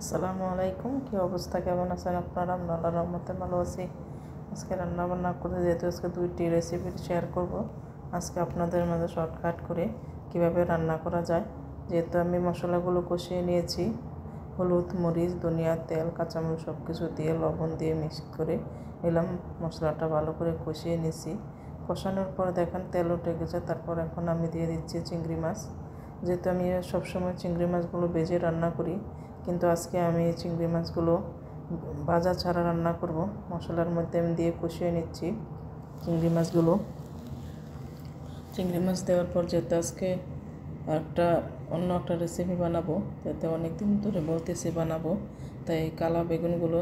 আসসালামু আলাইকুম। কি অবস্থা, কেমন আছেন আপনারা? আমরা আল্লাহর রহমতে ভালো আছি। আজকে রান্না বান্না করে যেহেতু আজকে দুইটি রেসিপি শেয়ার করব, আজকে আপনাদের মাঝে শর্টকাট করে কিভাবে রান্না করা যায়। যেহেতু আমি মশলাগুলো কষিয়ে নিয়েছি, হলুদ, মরিচ, ধনিয়া, তেল, কাঁচামরিচ সব কিছু দিয়ে লবণ দিয়ে মিক্স করে নিলাম। মশলাটা ভালো করে কষিয়ে নিয়েছি। কষানোর পরে দেখেন তেল উঠে গেছে। তারপর এখন আমি দিয়ে দিচ্ছি চিংড়ি মাছ। যেহেতু আমি সবসময় চিংড়ি মাছগুলো ভেজে রান্না করি, কিন্তু আজকে আমি চিংড়ি মাছগুলো ভাজা ছাড়া রান্না করব। মশলার মধ্যে আমি দিয়ে কষিয়ে নিচ্ছি চিংড়ি মাছগুলো। চিংড়ি মাছ দেওয়ার পর যেহেতু আজকে অন্য একটা রেসিপি বানাবো, যাতে অনেক দিন ধরে বলতেছি বানাবো, তাই কালা বেগুনগুলো,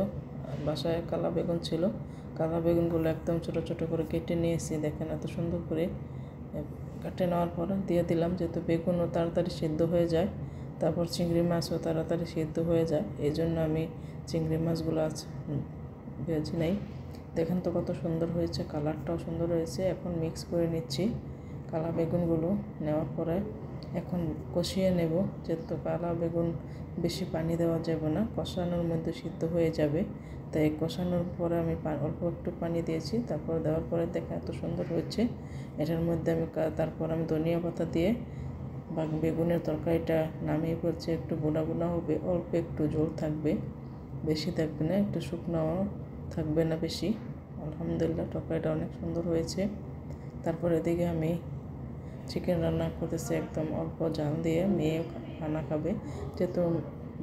বাসায় কালা বেগুন ছিল, কালা বেগুনগুলো একদম ছোটো ছোটো করে কেটে নিয়েছি। দেখেন এত সুন্দর করে কেটে নেওয়ার পর দিয়ে দিলাম, যেহেতু বেগুনও তাড়াতাড়ি সিদ্ধ হয়ে যায়, তারপর চিংড়ি মাছও তাড়াতাড়ি সিদ্ধ হয়ে যায়, এই জন্য আমি চিংড়ি মাছগুলো ভেজে নেই। দেখেন তো কত সুন্দর হয়েছে, কালারটাও সুন্দর হয়েছে। এখন মিক্স করে নিচ্ছি কালা বেগুনগুলো। নেওয়ার পরে এখন কষিয়ে নেব, যেহেতু কালা বেগুন বেশি পানি দেওয়া যাবে না, কষানোর মধ্যে সিদ্ধ হয়ে যাবে। তাই কষানোর পরে আমি অল্প একটু পানি দিয়েছি। তারপর দেওয়ার পরে দেখে এত সুন্দর হয়েছে। এটার মধ্যে তারপর আমি ধনিয়া পাতা দিয়ে বেগুনের তরকারিটা নামিয়ে পড়ছে। একটু বোনা বোনা হবে, অল্প একটু ঝোল থাকবে, বেশি থাকবে না, একটু শুকনাও থাকবে না বেশি। আলহামদুলিল্লাহ, তরকারিটা অনেক সুন্দর হয়েছে। তারপর এদিকে আমি চিকেন রান্না করতেছি একদম অল্প জাল দিয়ে। মেয়ে খানা খাবে, যেহেতু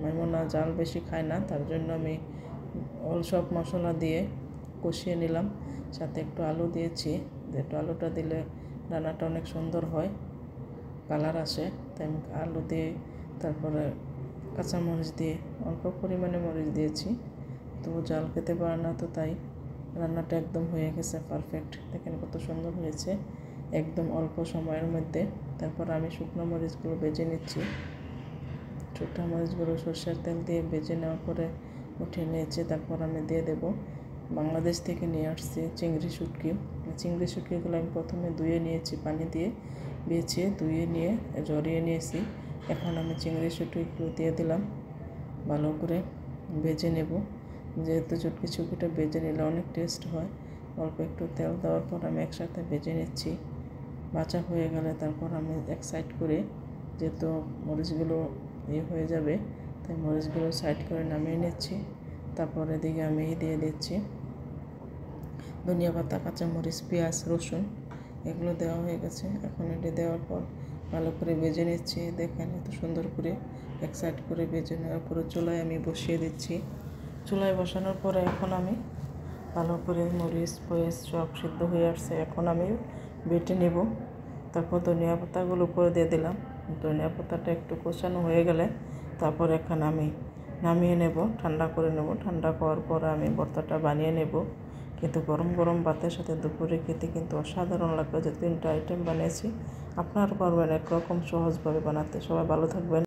মাইমুনা জাল বেশি খায় না, তার জন্য আমি সব মশলা দিয়ে কষিয়ে নিলাম। সাথে একটু আলু দিয়েছি, একটু আলুটা দিলে রান্নাটা অনেক সুন্দর হয়, কালার আসে। তাই আমি আলু দিয়ে, তারপরে কাঁচামরিচ দিয়ে, অল্প পরিমাণে মরিচ দিয়েছি। তো জাল খেতে পারে না, তো তাই রান্নাটা একদম হয়ে গেছে পারফেক্ট। দেখেন কত সুন্দর হয়েছে একদম অল্প সময়ের মধ্যে। তারপর আমি শুকনো মরিচগুলো ভেজে নিচ্ছি। শুকনো মরিচগুলো সরষের তেল দিয়ে ভেজে নেওয়ার পরে উঠিয়ে নিয়েছি। তারপর আমি দিয়ে দেব বাংলাদেশ থেকে নিয়ে আসছি চিংড়ি শুটকি। চিংড়ি শুটকিগুলো আমি প্রথমে ধুয়ে নিয়েছি, পানি দিয়ে ধুয়ে নিয়ে জড়িয়ে নিয়েছি। এখন আমি চিংড়ি শুটকিগুলো দিয়ে দিলাম, ভালো করে ভেজে নেব। যেহেতু শুটকিটা ভেজে নিলে অনেক টেস্ট হয়। অল্প একটু তেল দেওয়ার পর আমি একসাথে ভেজে নিচ্ছি। ভাজা হয়ে গেলে তারপর আমি এক সাইড করে, যেহেতু মরিচগুলো হয়ে যাবে, তাই মরিচগুলো সাইড করে নামিয়ে নিচ্ছি। তারপর এদিকে আমি দিয়ে দিচ্ছি ধনিয়া পাতা, কাঁচামরিচ, পেঁয়াজ, রসুন, এগুলো দেওয়া হয়ে গেছে। এখন এটি দেওয়ার পর ভালো করে ভেজে নিচ্ছি। দেখেন এত সুন্দর করে এক সাইড করে ভেজে নেওয়ার পরে চুলায় আমি বসিয়ে দিচ্ছি। চুলায় বসানোর পরে এখন আমি ভালো করে মরিচ পেঁয়াজ সব সিদ্ধ হয়ে আসছে, এখন আমি বেটে নেব। তারপর ধনিয়া পাতাগুলো উপরে দিয়ে দিলাম। ধনিয়া পাতাটা একটু কষানো হয়ে গেলে তারপর এখানে আমি নামিয়ে নেব, ঠান্ডা করে নেব। ঠান্ডা করার পর আমি ভর্তাটা বানিয়ে নেব। কিন্তু গরম গরম ভাতের সাথে দুপুরে খেতে কিন্তু অসাধারণ লাগবে। যে 3টা আইটেম বানিয়েছি, আপনারা পারবেন একরকম সহজভাবে বানাতে। সবাই ভালো থাকবেন।